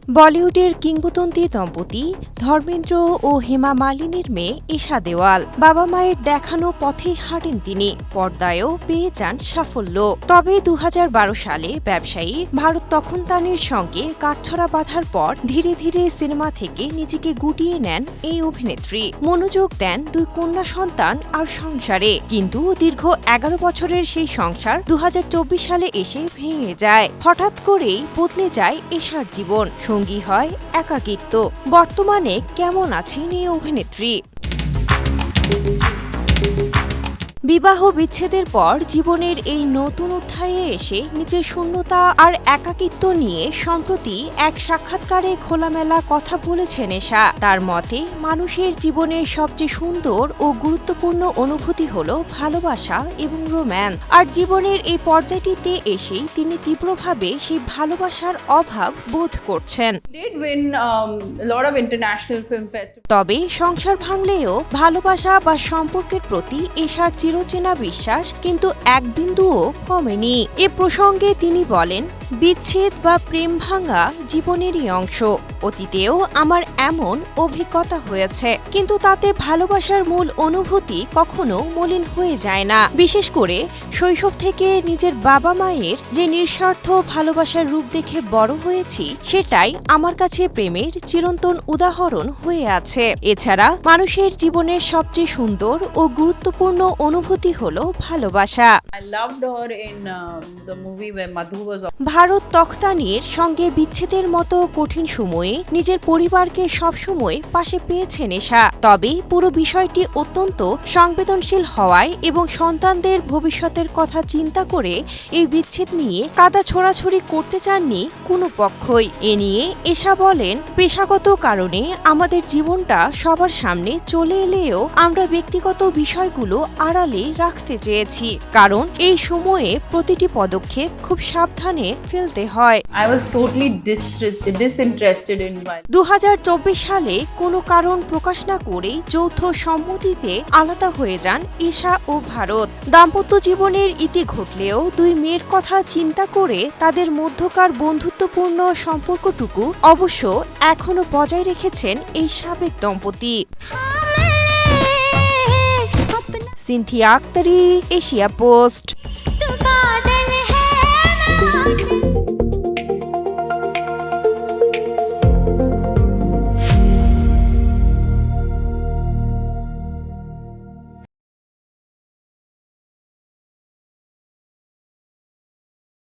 বলিউডের কিংবদন্তি দম্পতি ধর্মেন্দ্র ও হেমা মালিনীর মেয়ে ঈশা দেওয়াল। বাবা মায়ের দেখানো পথেই হাঁটেন তিনি, পর্দায়ও পেয়ে যান সাফল্য। তবে ২০১২ সালে ব্যবসায়ী ভারত তখনতানির সঙ্গে কাঠছড়া বাঁধার পর ধীরে ধীরে সিনেমা থেকে নিজেকে গুটিয়ে নেন এই অভিনেত্রী। মনোযোগ দেন দুই কন্যা সন্তান আর সংসারে। কিন্তু দীর্ঘ ১১ বছরের সেই সংসার ২০২৪ সালে এসে ভেঙে যায়। হঠাৎ করেই বদলে যায় ঈশার জীবন, সঙ্গী হয় একাকিত্ব। বর্তমানে কেমন আছেন এই অভিনেত্রী? বিবাহ বিচ্ছেদের পর জীবনের এই নতুন অধ্যায়ে এসে নিজের শূন্যতা আর একাকিত্ব নিয়ে সম্প্রতি এক সাক্ষাৎকারে খোলামেলা কথা বলেছেন ঈশা। তার মতে, মানুষের জীবনের সবচেয়ে সুন্দর ও গুরুত্বপূর্ণ অনুভূতি হলো ভালোবাসা এবং রোম্যান্স। আর জীবনের এই পর্যায়টিতে এসেই তিনি তীব্রভাবে সেই ভালোবাসার অভাব বোধ করছেন। তবে সংসার ভাঙলেও ভালোবাসা বা সম্পর্কের প্রতি ঈশার চিরচেনা বিশ্বাস কিন্তু এক বিন্দুও কমেনি। এ প্রসঙ্গে তিনি বলেন, বিচ্ছেদ বা প্রেম ভাঙা জীবনেরই অংশ। অতীতেও আমার এমন অভিজ্ঞতা হয়েছে, কিন্তু তাতে ভালোবাসার মূল অনুভূতি কখনো মলিন হয়ে যায় না। বিশেষ করে শৈশব থেকে নিজের বাবা মায়ের যে নিঃস্বার্থ ভালোবাসার রূপ দেখে বড় হয়েছি, সেটাই আমার কাছে প্রেমের চিরন্তন উদাহরণ হয়ে আছে। এছাড়া মানুষের জীবনের সবচেয়ে সুন্দর ও গুরুত্বপূর্ণ অনুভূতি হলো ভালোবাসা। ভারত তখতানির সঙ্গে বিচ্ছেদের মতো কঠিন সময়ে নিজের পরিবারকে সবসময় পাশে পেয়েছেন ঈশা। তবে পুরো বিষয়টি অত্যন্ত সংবেদনশীল হওয়ায় এবং সন্তানদের ভবিষ্যতের কথা চিন্তা করে এই বিচ্ছেদ নিয়ে কাদা ছোড়াছুড়ি করতে চাননি কোনো পক্ষই। এ নিয়ে ঈশা বলেন, পেশাগত কারণে আমাদের জীবনটা সবার সামনে চলে এলেও আমরা ব্যক্তিগত বিষয়গুলো আড়ালে রাখতে চেয়েছি, কারণ এই সময়ে প্রতিটি পদক্ষেপ খুব সাবধানে ফেলতে হয়। ২০২৪ সালে কোনো কারণ প্রকাশ না করেই যৌথ সম্মতিতে আলাদা হয়ে যান ঈশা ও ভারত। দাম্পত্য জীবনের ইতি ঘটলেও দুই মেয়ের কথা চিন্তা করে তাদের মধ্যকার বন্ধুত্বপূর্ণ সম্পর্কটুকু অবশ্য এখনো বজায় রেখেছেন এই সাবেক দম্পতি। Sinthia Aktari, Asia post.